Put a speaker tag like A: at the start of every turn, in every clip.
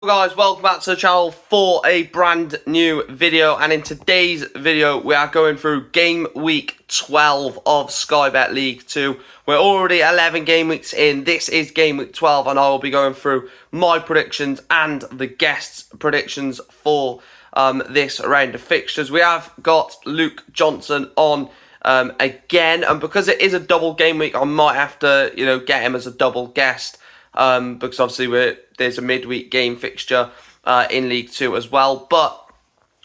A: Guys, welcome back to the channel for a brand new video, and in today's video we are going through game week 12 of Sky Bet League 2. We're already 11 game weeks in. This is game week 12 and I will be going through my predictions and the guests' predictions for this round of fixtures. We have got Luke Johnson on again, and because it is a double game week I might have to get him as a double guest. Because obviously there's a midweek game fixture in League 2 as well, but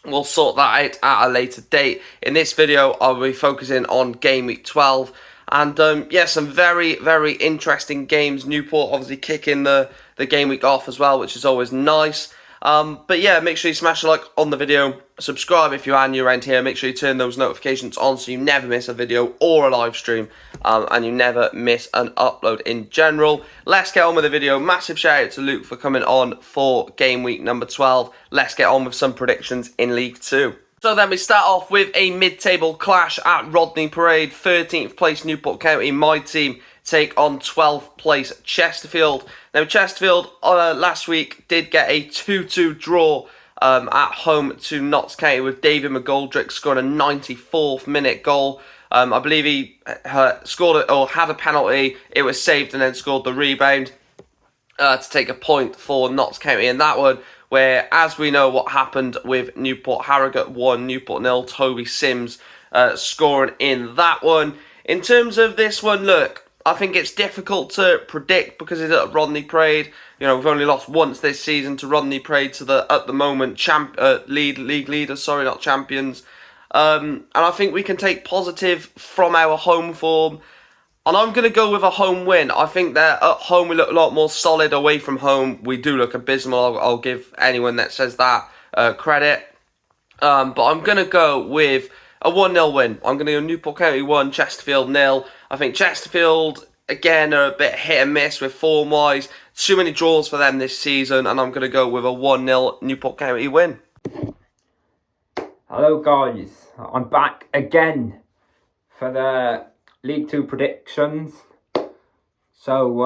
A: we'll sort that out at a later date. In this video, I'll be focusing on game week 12, and yeah, some very, very interesting games. Newport obviously kicking the game week off as well, which is always nice. But yeah, make sure you smash a like on the video, subscribe if you are new around here, make sure you turn those notifications on so you never miss a video or a live stream, and you never miss an upload in general. Let's get on with the video. Massive shout out to Luke for coming on for game week number 12. Let's get on with some predictions in League 2. So then we start off with a mid-table clash at Rodney Parade. 13th place Newport County, my team, take on 12th place Chesterfield. Now Chesterfield last week did get a 2-2 draw at home to Notts County, with David McGoldrick scoring a 94th minute goal. I believe he scored it, or had a penalty, it was saved, and then scored the rebound to take a point for Notts County in that one, where, as we know what happened with Newport, Harrogate 1, Newport 0, Toby Sims scoring in that one. In terms of this one, look, I think it's difficult to predict because it's at Rodney Parade. You know, we've only lost once this season to Rodney Parade, to the, at the moment, league leaders, sorry, not champions. And I think we can take positive from our home form. And I'm going to go with a home win. I think that at home we look a lot more solid. Away from home, we do look abysmal. I'll give anyone that says that credit. But I'm going to go with a 1-0 win. I'm going to go Newport County 1, Chesterfield 0. I think Chesterfield, again, are a bit hit and miss with form-wise. Too many draws for them this season, and I'm going to go with a 1-0 Newport County win.
B: Hello guys, I'm back again for the League 2 predictions. So,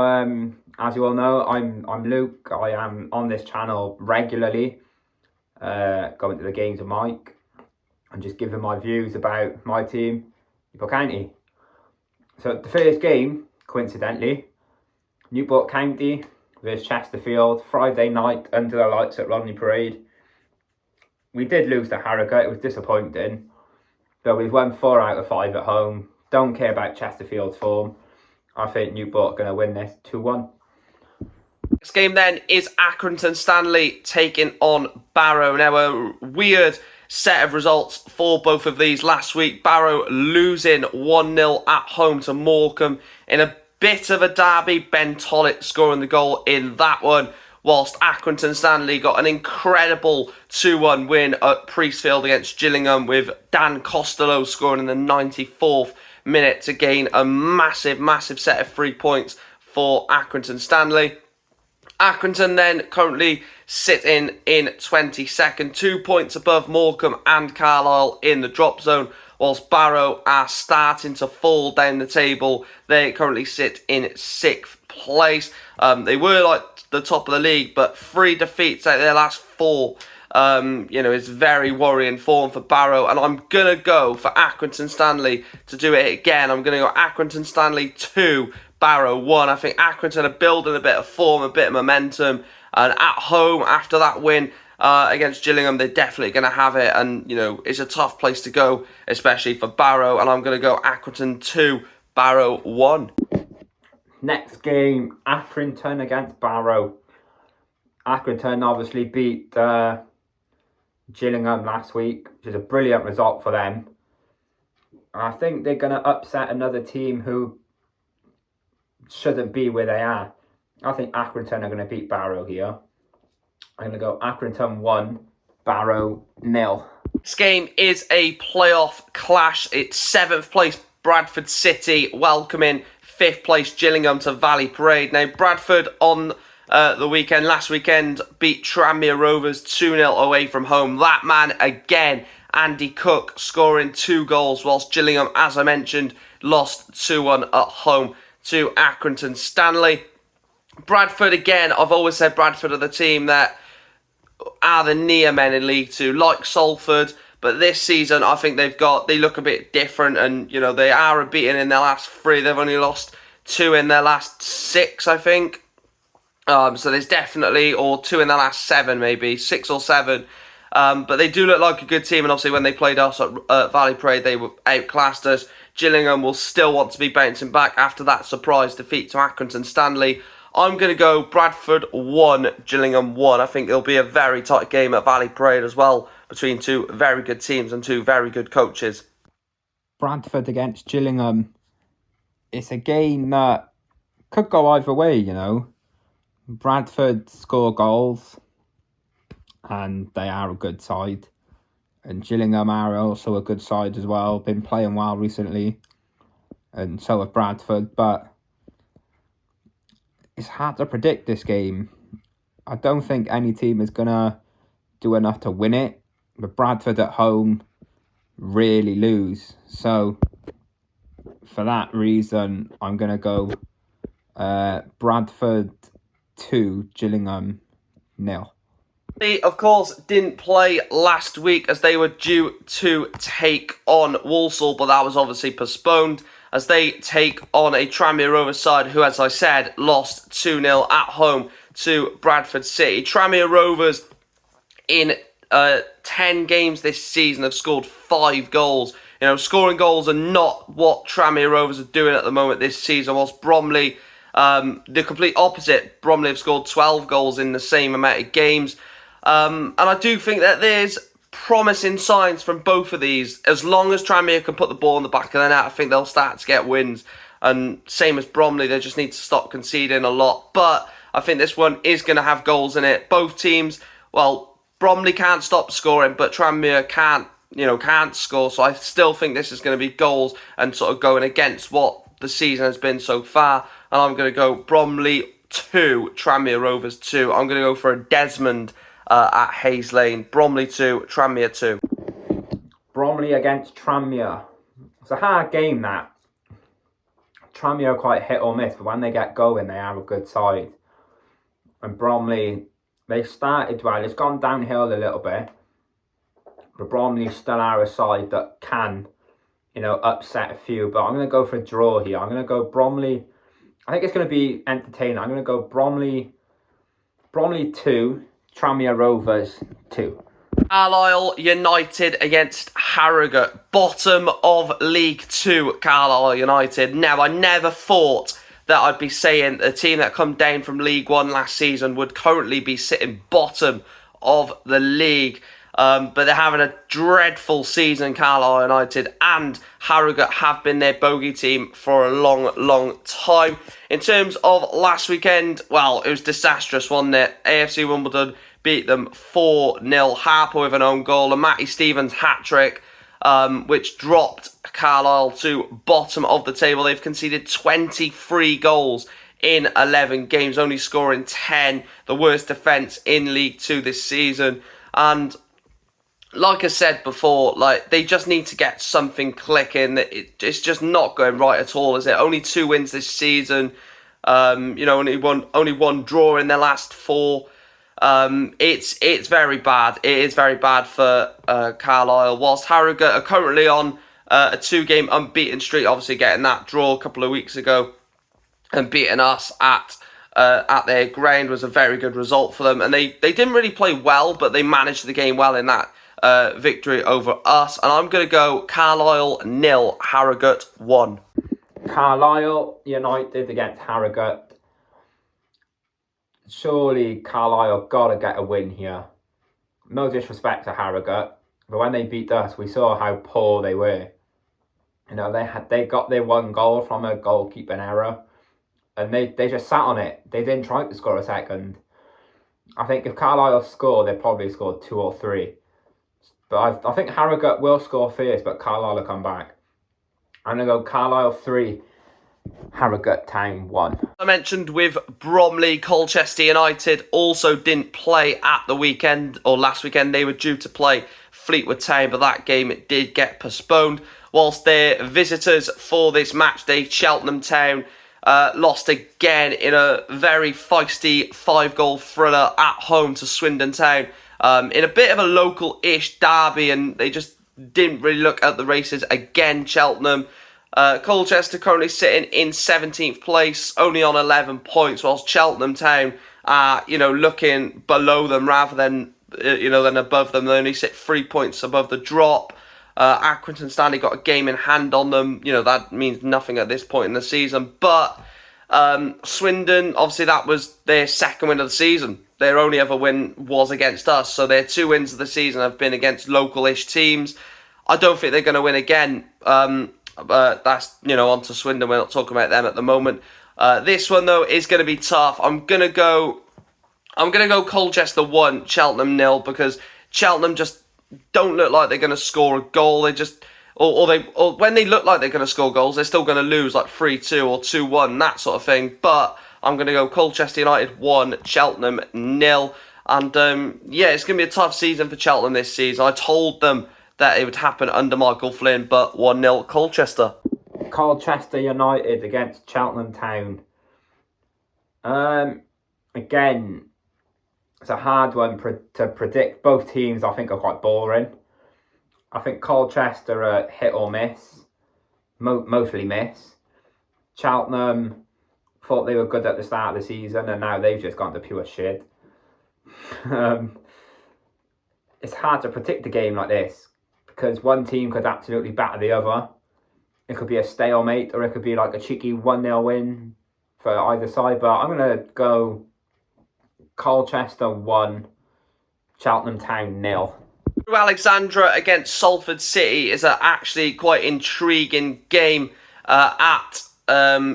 B: as you all know, I'm Luke. I am on this channel regularly, going to the games with Mike and just giving my views about my team, Newport County. So the first game, coincidentally, Newport County versus Chesterfield, Friday night under the lights at Rodney Parade. We did lose to Harrogate, it was disappointing, but we've won 4 out of 5 at home. Don't care about Chesterfield's form. I think Newport are going to win this 2-1.
A: Next game then is Accrington Stanley taking on Barrow. Now, a weird set of results for both of these last week. Barrow losing 1-0 at home to Morecambe in a bit of a derby. Ben Tollett scoring the goal in that one, whilst Accrington Stanley got an incredible 2-1 win at Priestfield against Gillingham, with Dan Costello scoring in the 94th minute to gain a massive set of 3 points for Accrington Stanley. Accrington then currently sitting in 22nd, 2 points above Morecambe and Carlisle in the drop zone, whilst Barrow are starting to fall down the table. They currently sit in 6th place. They were like the top of the league, but 3 defeats out of their last 4. Is very worrying form for Barrow, and I'm gonna go for Accrington Stanley to do it again. I'm gonna go Accrington Stanley 2, Barrow 1. I think Accrington are building a bit of form, a bit of momentum, and at home after that win against Gillingham, they're definitely going to have it, and it's a tough place to go, especially for Barrow, and I'm going to go Accrington 2, Barrow 1.
B: Next game, Accrington against Barrow. Accrington obviously beat Gillingham last week, which is a brilliant result for them. I think they're going to upset another team who shouldn't be where they are. I think Accrington are going to beat Barrow here. I'm going to go Accrington 1, Barrow 0.
A: This game is a playoff clash. It's 7th place Bradford City welcoming 5th place Gillingham to Valley Parade. Now, Bradford on last weekend, beat Tranmere Rovers 2-0 away from home. That man again, Andy Cook, scoring 2 goals, whilst Gillingham, as I mentioned, lost 2-1 at home to Accrington Stanley. Bradford, again, I've always said Bradford are the team that are the near men in League Two, like Salford. But this season, I think they look a bit different, and they are unbeaten in their last 3. They've only lost 2 in their last 6, I think. So there's definitely, or 2 in the last 7, maybe 6 or 7. But they do look like a good team, and obviously when they played us at Valley Parade, they were outclassed us. Gillingham will still want to be bouncing back after that surprise defeat to Accrington Stanley. I'm going to go Bradford 1, Gillingham 1. I think it'll be a very tight game at Valley Parade as well, between 2 very good teams and 2 very good coaches.
B: Bradford against Gillingham. It's a game that could go either way, Bradford score goals, and they are a good side. And Gillingham are also a good side as well. Been playing well recently, and so have Bradford. But it's hard to predict this game. I don't think any team is going to do enough to win it. But Bradford at home really lose. So for that reason, I'm going to go Bradford 2, Gillingham 0.
A: They, of course, didn't play last week as they were due to take on Walsall, but that was obviously postponed as they take on a Tranmere Rovers side who, as I said, lost 2-0 at home to Bradford City. Tranmere Rovers in 10 games this season have scored 5 goals. Scoring goals are not what Tranmere Rovers are doing at the moment this season, whilst Bromley, the complete opposite. Bromley have scored 12 goals in the same amount of games. And I do think that there's promising signs from both of these. As long as Tranmere can put the ball in the back of the net, I think they'll start to get wins. And same as Bromley, they just need to stop conceding a lot. But I think this one is going to have goals in it. Both teams, well, Bromley can't stop scoring, but Tranmere can't score. So I still think this is going to be goals and sort of going against what the season has been so far. And I'm going to go Bromley 2, Tranmere Rovers 2. I'm going to go for a Desmond at Hayes Lane. Bromley 2, Tranmere 2.
B: Bromley against Tranmere. It's a hard game, that. Tranmere are quite hit or miss, but when they get going, they are a good side. And Bromley, they started well. It's gone downhill a little bit. But Bromley still are a side that can, upset a few. But I'm going to go for a draw here. I'm going to go Bromley. I think it's going to be entertaining. I'm going to go Bromley 2, Tranmere Rovers 2.
A: Carlisle United against Harrogate. Bottom of League 2, Carlisle United. Now, I never thought that I'd be saying a team that come down from League 1 last season would currently be sitting bottom of the league. But they're having a dreadful season, Carlisle United, and Harrogate have been their bogey team for a long, long time. In terms of last weekend, well, it was disastrous, wasn't it? AFC Wimbledon beat them 4-0. Harper with an own goal, and Matty Stevens' hat-trick, which dropped Carlisle to bottom of the table. They've conceded 23 goals in 11 games, only scoring 10, the worst defence in League 2 this season. And like I said before, they just need to get something clicking. It's just not going right at all, is it? Only 2 wins this season. Only one draw in their last 4. It's very bad. It is very bad for Carlisle. Whilst Harrogate are currently on a 2-game unbeaten streak, obviously getting that draw a couple of weeks ago and beating us at their ground was a very good result for them. And they didn't really play well, but they managed the game well in that victory over us. And I'm going to go Carlisle 0, Harrogate 1.
B: Carlisle United against Harrogate. Surely Carlisle got to get a win here. No disrespect to Harrogate, but when they beat us, we saw how poor they were. They got their 1 goal from a goalkeeping error, and they just sat on it. They didn't try to score a second. I think if Carlisle scored, they probably scored 2 or 3. But I think Harrogate will score first, but Carlisle will come back. I'm going to go Carlisle 3, Harrogate Town 1.
A: I mentioned with Bromley, Colchester United also didn't play at the weekend, or last weekend. They were due to play Fleetwood Town, but that game it did get postponed. Whilst their visitors for this match day, Cheltenham Town, lost again in a very feisty 5-goal thriller at home to Swindon Town in a bit of a local-ish derby, and they just didn't really look at the races again, Cheltenham. Colchester currently sitting in 17th place, only on 11 points, whilst Cheltenham Town are, looking below them rather than, than above them. They only sit 3 points above the drop. Accrington Stanley got a game in hand on them. That means nothing at this point in the season. But Swindon, obviously that was their second win of the season. Their only other win was against us. So their 2 wins of the season have been against local-ish teams. I don't think they're going to win again. But that's, on to Swindon. We're not talking about them at the moment. This one, though, is going to be tough. I'm going to go Colchester 1, Cheltenham 0, because Cheltenham just don't look like they're going to score a goal. They just, or when they look like they're going to score goals, they're still going to lose like 3-2 or 2-1, that sort of thing. But I'm going to go Colchester United 1, Cheltenham 0. And it's going to be a tough season for Cheltenham this season. I told them that it would happen under Michael Flynn, but 1-0 Colchester.
B: Colchester United against Cheltenham Town. Again, it's a hard one to predict. Both teams, I think, are quite boring. I think Colchester are hit or miss, mostly miss. Cheltenham thought they were good at the start of the season, and now they've just gone to pure shit. It's hard to predict a game like this, because one team could absolutely batter the other. It could be a stalemate, or it could be like a cheeky 1-0 win for either side. But I'm going to go Colchester 1, Cheltenham Town 0.
A: Alexandra against Salford City is actually quite intriguing game at,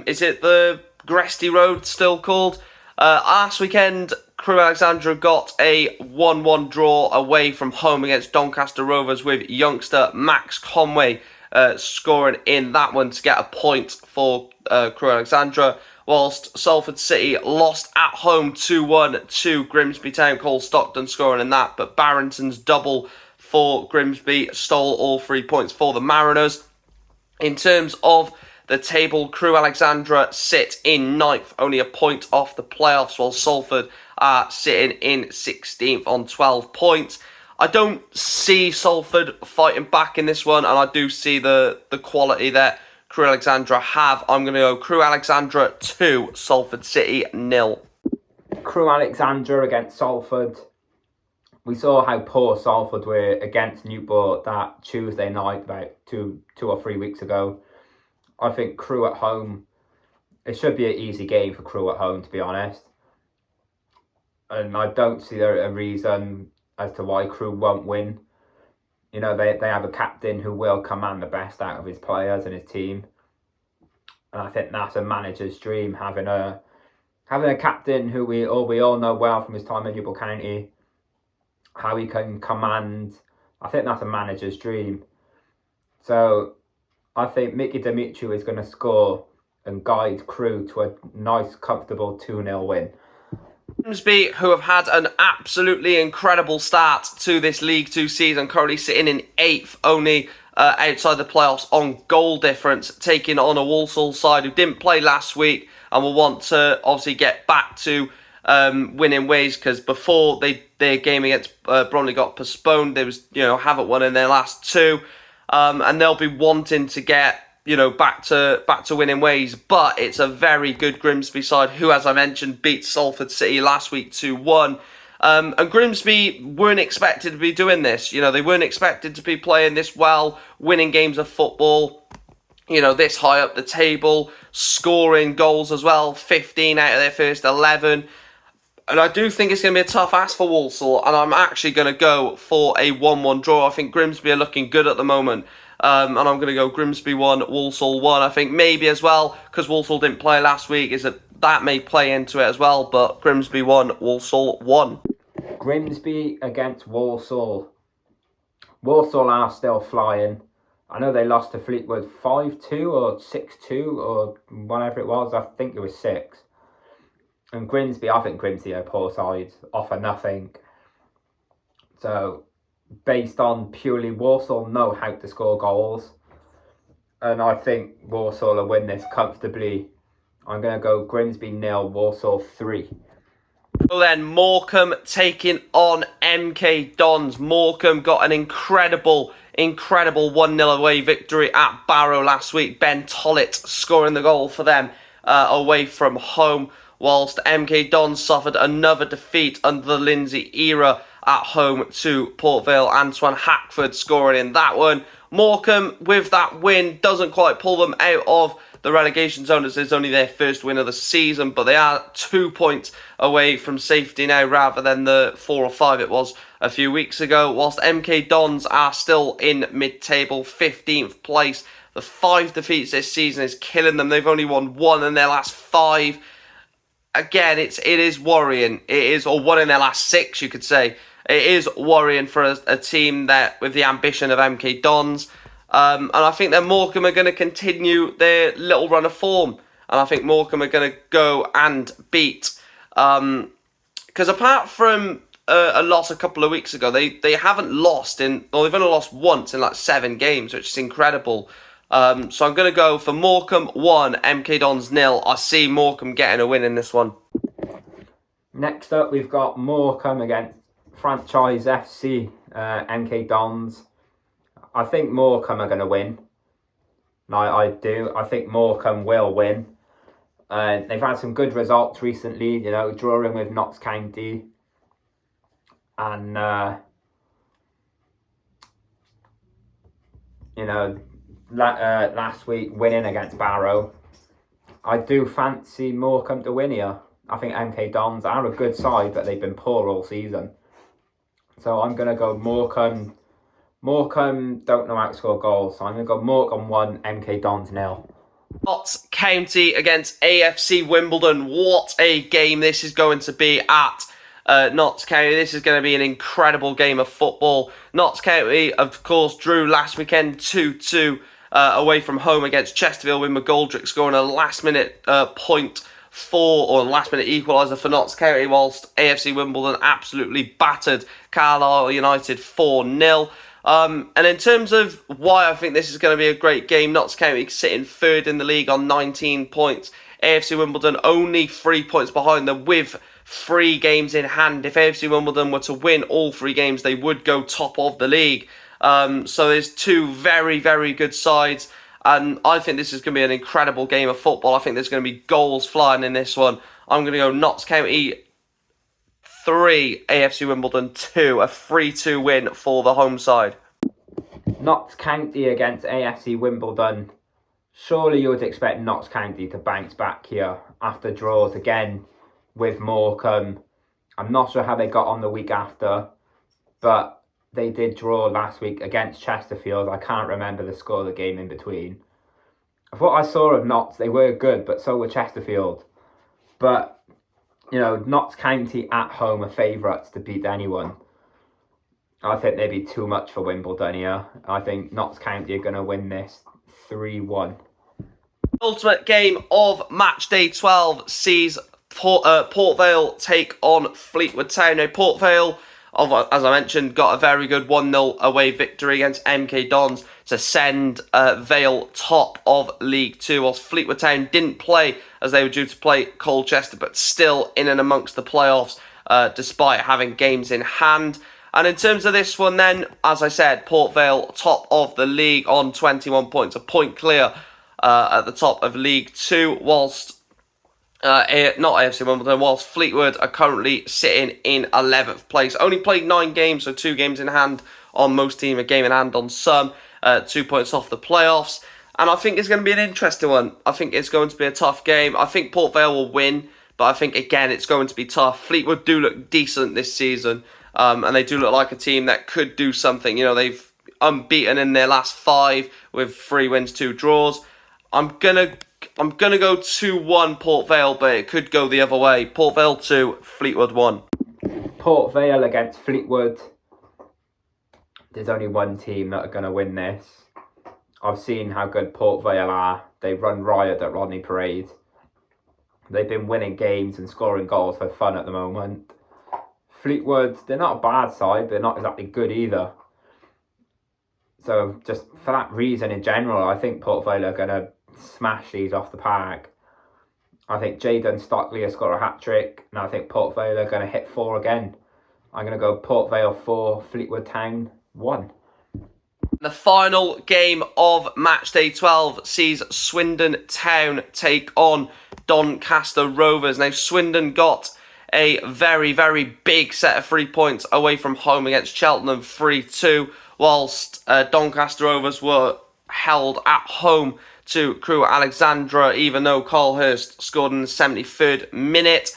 A: is it the Gresty Road still called? Last weekend, Crewe Alexandra got a 1-1 draw away from home against Doncaster Rovers, with youngster Max Conway scoring in that one to get a point for Crewe Alexandra, whilst Salford City lost at home 2-1 to Grimsby Town. Cole Stockton scoring in that, but Barrington's double for Grimsby stole all 3 points for the Mariners. In terms of the table, Crewe Alexandra sit in 9th, only a point off the playoffs, while Salford are sitting in 16th on 12 points. I don't see Salford fighting back in this one, and I do see the quality that Crewe Alexandra have. I'm going to go Crewe Alexandra 2, Salford City 0.
B: Crewe Alexandra against Salford. We saw how poor Salford were against Newport that Tuesday night about two or 3 weeks ago. I think Crewe at home, it should be an easy game for Crewe at home, to be honest. And I don't see a reason as to why Crewe won't win. They have a captain who will command the best out of his players and his team. And I think that's a manager's dream, having a captain who we all know well from his time in Newport County, how he can command. I think that's a manager's dream. So I think Mickey Dimitri is going to score and guide Crewe to a nice, comfortable 2-0 win.
A: Grimsby, who have had an absolutely incredible start to this League 2 season, currently sitting in 8th, only outside the playoffs on goal difference, taking on a Walsall side who didn't play last week and will want to obviously get back to winning ways, because before their game against Bromley got postponed, they haven't won in their last 2, and they'll be wanting to get back to winning ways. But it's a very good Grimsby side who, as I mentioned, beat Salford City last week 2-1. And Grimsby weren't expected to be doing this. They weren't expected to be playing this well, winning games of football, this high up the table, scoring goals as well, 15 out of their first 11. And I do think it's going to be a tough ask for Walsall, and I'm actually going to go for a 1-1 draw. I think Grimsby are looking good at the moment. And I'm going to go Grimsby 1, Walsall 1. I think maybe as well, because Walsall didn't play last week, is that may play into it as well. But Grimsby 1, Walsall 1.
B: Grimsby against Walsall. Walsall are still flying. I know they lost to Fleetwood 5-2 or 6-2 or whatever it was. I think it was 6. And Grimsby, I think Grimsby are poor side, offer nothing. So, based on purely Walsall know how to score goals. And I think Walsall will win this comfortably I'm going to go Grimsby 0, Walsall 3.
A: So then Morecambe taking on MK Dons. Morecambe got an incredible 1-0 away victory at Barrow last week. Ben Tollett scoring the goal for them away from home, whilst MK Dons suffered another defeat under the Lindsay era at home to Port Vale. Antoine Hackford scoring in that one. Morecambe, with that win, doesn't quite pull them out of the relegation zone as it's only their first win of the season, but they are 2 points away from safety now rather than the 4 or 5 it was a few weeks ago, whilst MK Dons are still in mid-table, 15th place. The 5 defeats this season is killing them. They've only won 1 in their last 5. Again, it is worrying. It is, or 1 in their last 6, you could say. It is worrying for a team that with the ambition of MK Dons. And I think that Morecambe are going to continue their little run of form. And I think Morecambe are going to go and beat. Because apart from a loss a couple of weeks ago, they haven't lost they've only lost once in like 7 games, which is incredible. So I'm going to go for Morecambe 1, MK Dons 0. I see Morecambe getting a win in this one.
B: Next up, we've got Morecambe against Franchise FC, MK Dons. I think Morecambe are going to win. I do. I think Morecambe will win. They've had some good results recently, drawing with Notts County. And, last week winning against Barrow. I do fancy Morecambe to win here. I think MK Dons are a good side, but they've been poor all season. So I'm going to go Morecambe. Morecambe don't know how to score goals, so I'm going to go Morecambe 1, MK Dons 0.
A: Notts County against AFC Wimbledon. What a game this is going to be at Notts County. This is going to be an incredible game of football. Notts County, of course, drew last weekend 2-2 away from home against Chesterfield, with McGoldrick scoring a last-minute point or last-minute equaliser for Notts County, whilst AFC Wimbledon absolutely battered Carlisle United 4-0. And in terms of why I think this is going to be a great game, Notts County sitting 3rd in the league on 19 points. AFC Wimbledon only 3 points behind them with 3 games in hand. If AFC Wimbledon were to win all 3 games, they would go top of the league. So there's 2 very, very good sides. And I think this is going to be an incredible game of football. I think there's going to be goals flying in this one. I'm going to go Notts County 3, AFC Wimbledon 2, a 3-2 win for the home side.
B: Notts County against AFC Wimbledon. Surely you would expect Notts County to bounce back here after draws again with Morecambe. I'm not sure how they got on the week after, but they did draw last week against Chesterfield. I can't remember the score of the game in between. Of what I saw of Notts, they were good, but so were Chesterfield. But, Notts County at home are favourites to beat anyone. I think they'd be too much for Wimbledon here. I think Notts County are going to win this 3-1.
A: Ultimate game of match day 12 sees Port Vale take on Fleetwood Town. Now, Port Vale, as I mentioned, got a very good 1-0 away victory against MK Dons to send Vale top of League 2, whilst Fleetwood Town didn't play as they were due to play Colchester, but still in and amongst the playoffs despite having games in hand. And in terms of this one then, as I said, Port Vale top of the league on 21 points, a point clear at the top of League 2, whilst not AFC Wimbledon, whilst Fleetwood are currently sitting in 11th place. Only played 9 games, so 2 games in hand on most teams, a game in hand on some, 2 points off the playoffs. And I think it's going to be an interesting one. I think it's going to be a tough game. I think Port Vale will win, but I think, again, it's going to be tough. Fleetwood do look decent this season, and they do look like a team that could do something. They've unbeaten in their last 5 with 3 wins, 2 draws. I'm gonna go 2-1 Port Vale, but it could go the other way. Port Vale 2, Fleetwood 1.
B: Port Vale against Fleetwood. There's only one team that are going to win this. I've seen how good Port Vale are. They run riot at Rodney Parade. They've been winning games and scoring goals for fun at the moment. Fleetwood, they're not a bad side, but they're not exactly good either. So just for that reason in general, I think Port Vale are going to smash these off the park. I think Jaden Stockley has scored a hat-trick, and I think Port Vale are going to hit 4 again. I'm going to go Port Vale 4, Fleetwood Town 1.
A: The final game of match day 12 sees Swindon Town take on Doncaster Rovers. Now, Swindon got a very, very big set of 3 points away from home against Cheltenham 3-2, whilst Doncaster Rovers were held at home to Crewe Alexandra, even though Carl Hurst scored in the 73rd minute.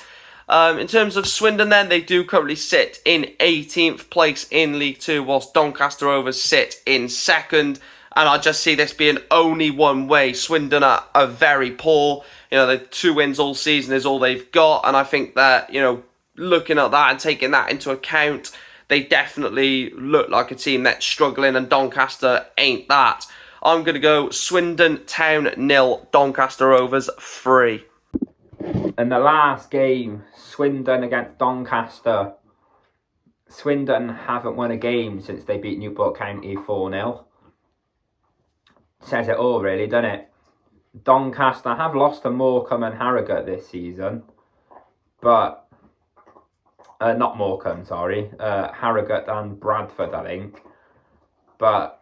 A: In terms of Swindon then, they do currently sit in 18th place in League 2, whilst Doncaster Rovers sit in 2nd. And I just see this being only one way. Swindon are very poor. You know, the 2 wins all season is all they've got. And I think that, you know, looking at that and taking that into account, they definitely look like a team that's struggling, and Doncaster ain't that. I'm going to go Swindon Town 0, Doncaster Rovers 3.
B: In the last game, Swindon against Doncaster. Swindon haven't won a game since they beat Newport County 4-0. Says it all, really, doesn't it? Doncaster have lost to Morecambe and Harrogate this season. But, not Morecambe, sorry. Harrogate and Bradford, I think. But,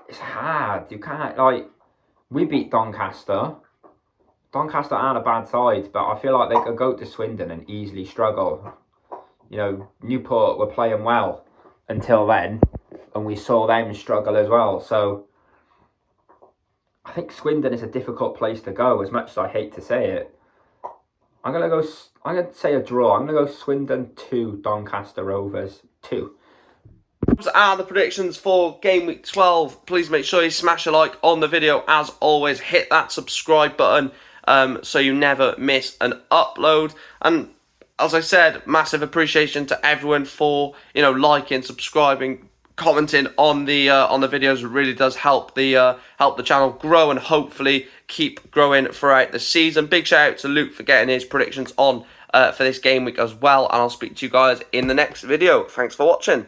B: it's hard. You can't, like, we beat Doncaster. Doncaster aren't a bad side, but I feel like they could go to Swindon and easily struggle. You know, Newport were playing well until then, and we saw them struggle as well. So, I think Swindon is a difficult place to go, as much as I hate to say it. I'm going to say a draw. I'm going to go Swindon 2, Doncaster Rovers 2.
A: Those are the predictions for Game Week 12. Please make sure you smash a like on the video. As always, hit that subscribe button so you never miss an upload. And as I said, massive appreciation to everyone for, you know, liking, subscribing, commenting on the videos. It really does help the channel grow and hopefully keep growing throughout the season. Big shout out to Luke for getting his predictions on for this game week as well, and I'll speak to you guys in the next video. Thanks for watching.